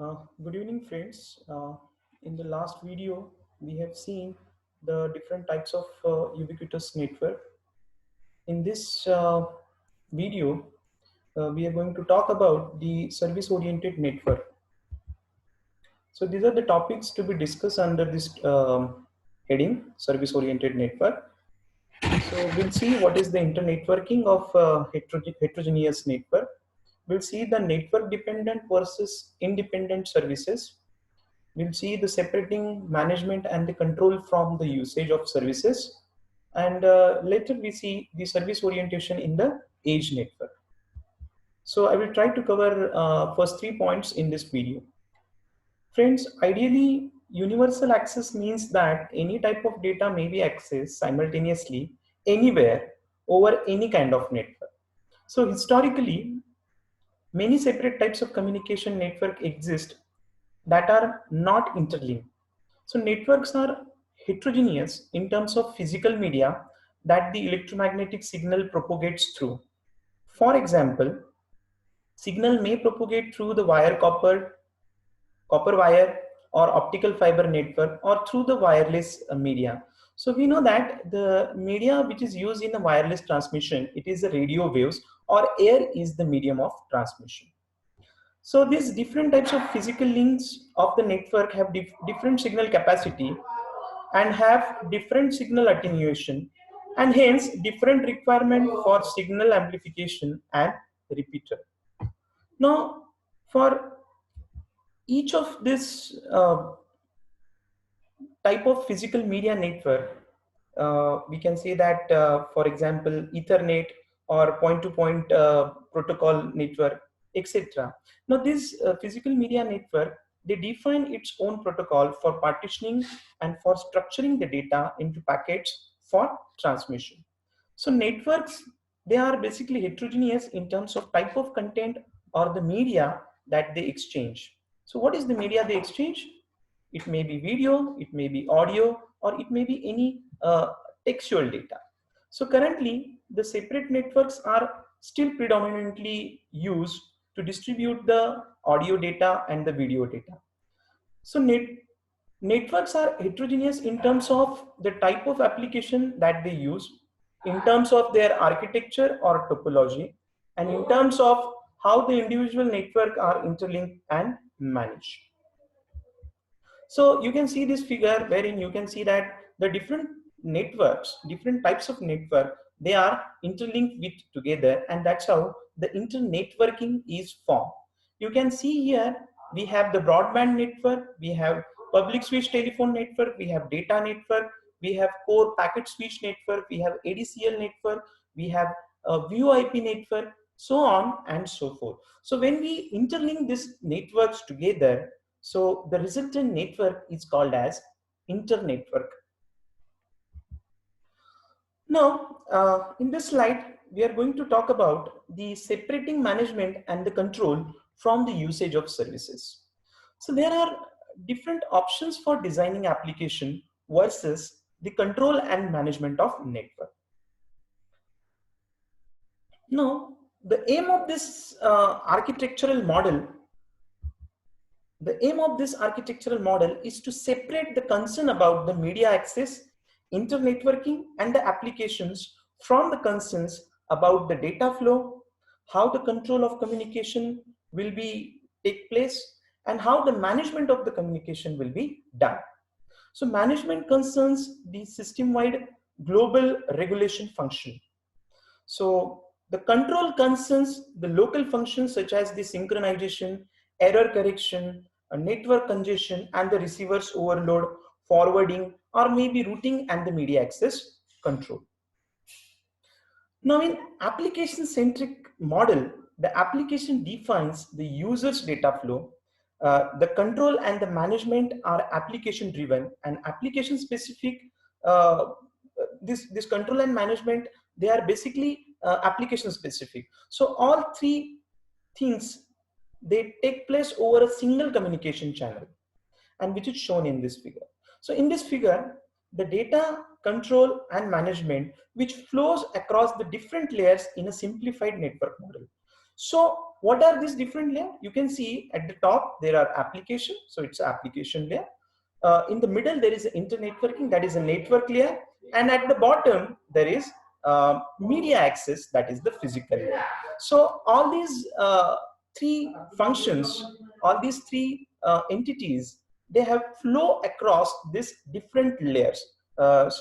Good evening, friends. In the last video, we have seen the different types of ubiquitous network. In this video, we are going to talk about the service-oriented network. So these are the topics to be discussed under this heading, service-oriented network. So we'll see what is the internetworking of heterogeneous network. We'll see the network dependent versus independent services. We'll see the separating management and the control from the usage of services. And later we see the service orientation in the edge network. So I will try to cover first 3 points in this video. Friends, ideally, universal access means that any type of data may be accessed simultaneously anywhere over any kind of network. So historically, many separate types of communication network exist that are not interlinked. So networks are heterogeneous in terms of physical media that the electromagnetic signal propagates through. For example, signal may propagate through the copper wire or optical fiber network or through the wireless media. So we know that the media which is used in the wireless transmission, it is the radio waves, or air is the medium of transmission. So these different types of physical links of the network have different signal capacity and have different signal attenuation and hence different requirement for signal amplification and repeater. Now, for each of this type of physical media network, we can say that, for example, Ethernet or point-to-point protocol network, etc. Now, this physical media network, they define its own protocol for partitioning and for structuring the data into packets for transmission. So networks, they are basically heterogeneous in terms of type of content or the media that they exchange. So what is the media they exchange? It may be video, it may be audio, or it may be any textual data. So currently, the separate networks are still predominantly used to distribute the audio data and the video data. So networks are heterogeneous in terms of the type of application that they use, in terms of their architecture or topology, and in terms of how the individual network are interlinked and managed. So you can see this figure wherein you can see that the different networks, different types of network, they are interlinked with together, and that's how the internetworking is formed. You can see here we have the broadband network, we have public switch telephone network, we have data network, we have core packet switch network, we have ADCL network, we have a VoIP network, so on and so forth. So when we interlink these networks together, so the resultant network is called as internetwork. Now, in this slide, we are going to talk about the separating management and the control from the usage of services. So there are different options for designing application versus the control and management of network. Now, the aim of this architectural model is to separate the concern about the media access, internetworking, and the applications from the concerns about the data flow, how the control of communication will be take place, and how the management of the communication will be done. So management concerns the system-wide global regulation function. So the control concerns the local functions such as the synchronization, error correction, network congestion, and the receiver's overload, forwarding, or maybe routing and the media access control. Now in application-centric model, the application defines the user's data flow. The control and the management are application driven, and application specific, this control and management, they are basically application specific. So all three things, they take place over a single communication channel, and which is shown in this figure. So in this figure, the data control and management which flows across the different layers in a simplified network model. So what are these different layers? You can see at the top there are application, so it's application layer. In the middle there is internetworking, that is a network layer, and at the bottom there is media access, that is the physical layer. So all these three functions, all these three entities, they have flow across these different layers,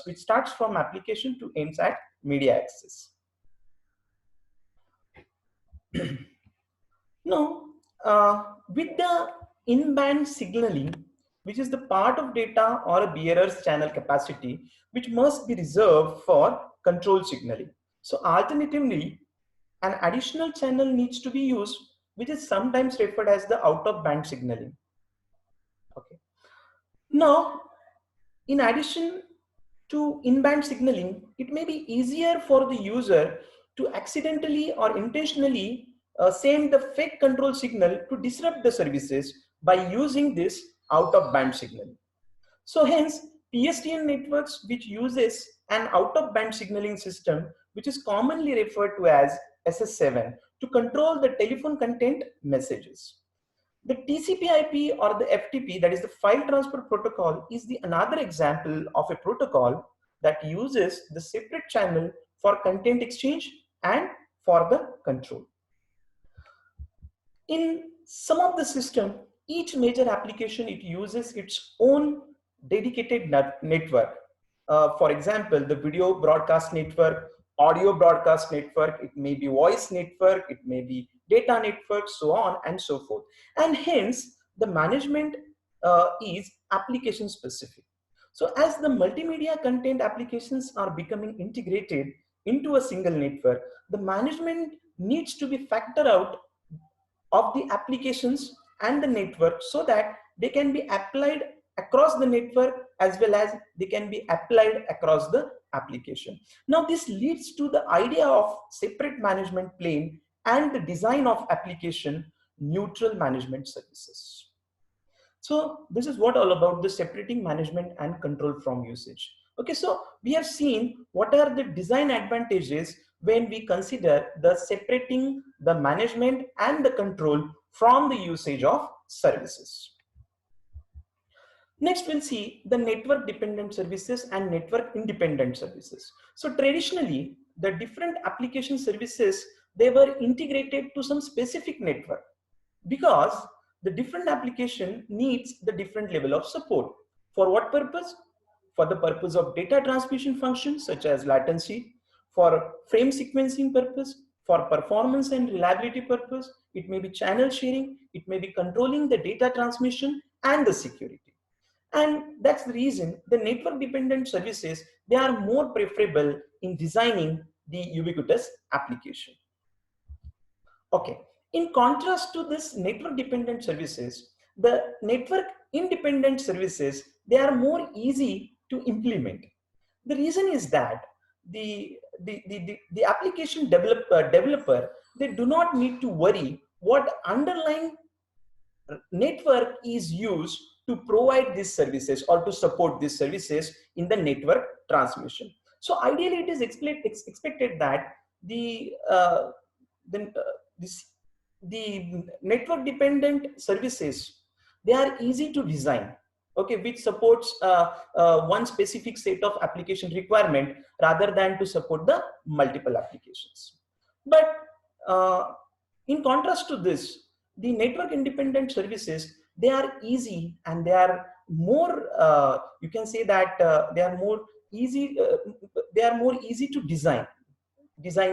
which starts from application to ends at media access. Now, with the in-band signaling, which is the part of data or a bearer's channel capacity, which must be reserved for control signaling. So alternatively, an additional channel needs to be used, which is sometimes referred as the out-of-band signaling. Okay. Now, in addition to in-band signaling, it may be easier for the user to accidentally or intentionally send the fake control signal to disrupt the services by using this out-of-band signal. So hence, PSTN networks which uses an out-of-band signaling system, which is commonly referred to as SS7, to control the telephone content messages. The TCP/IP or the FTP, that is the file transfer protocol, is the another example of a protocol that uses the separate channel for content exchange and for the control. In some of the system, each major application, it uses its own dedicated network. For example, the video broadcast network, audio broadcast network, it may be voice network, it may be data network, so on and so forth. And hence, the management is application specific. So as the multimedia content applications are becoming integrated into a single network, the management needs to be factored out of the applications and the network so that they can be applied across the network as well as they can be applied across the application. Now this leads to the idea of separate management plane and the design of application neutral management services. So this is what all about the separating management and control from usage. Okay, so we have seen what are the design advantages when we consider the separating the management and the control from the usage of services. Next, we'll see the network dependent services and network independent services. So traditionally, the different application services, they were integrated to some specific network because the different application needs the different level of support. For what purpose? For the purpose of data transmission functions such as latency, for frame sequencing purpose, for performance and reliability purpose, it may be channel sharing, it may be controlling the data transmission and the security. And that's the reason the network dependent services, they are more preferable in designing the ubiquitous application. Okay. In contrast to this network dependent services, the network independent services, they are more easy to implement. The reason is that the application developer, they do not need to worry what underlying network is used to provide these services or to support these services in the network transmission. So ideally, it is expected that the network dependent services, they are easy to design, okay, which supports one specific set of application requirement rather than to support the multiple applications. But in contrast to this, the network independent services, they are easy and they are more you can say that they are more easy to design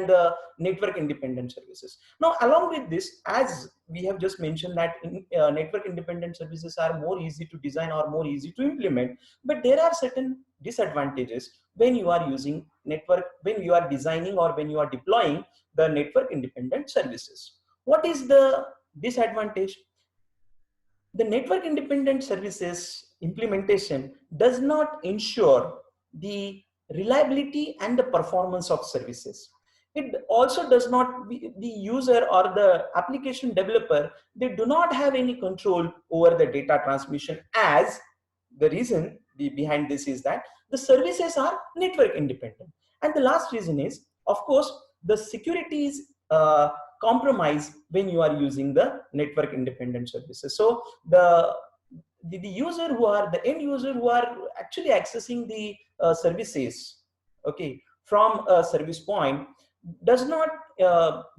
the network independent services. Now along with this, as we have just mentioned that network independent services are more easy to design or more easy to implement, but there are certain disadvantages when you are using network, when you are designing or when you are deploying the network independent services. What is the disadvantage? The network independent services implementation does not ensure the reliability and the performance of services. It also does not, the user or the application developer, they do not have any control over the data transmission, as the reason behind this is that the services are network independent. And the last reason is, of course, the security is compromise when you are using the network independent services. So the user who are the end user who are actually accessing the services, okay, from a service point does not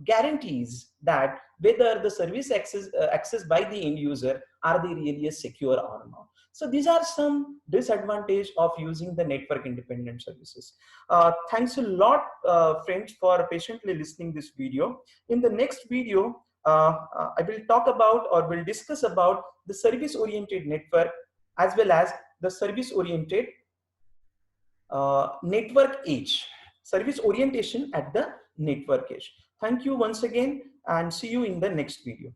guarantees that whether the service accessed by the end user are they really secure or not. So these are some disadvantage of using the network independent services. Thanks a lot, friends, for patiently listening this video. In the next video, I will talk about or will discuss about the service oriented network as well as the service oriented network edge, service orientation at the network edge. Thank you once again and see you in the next video.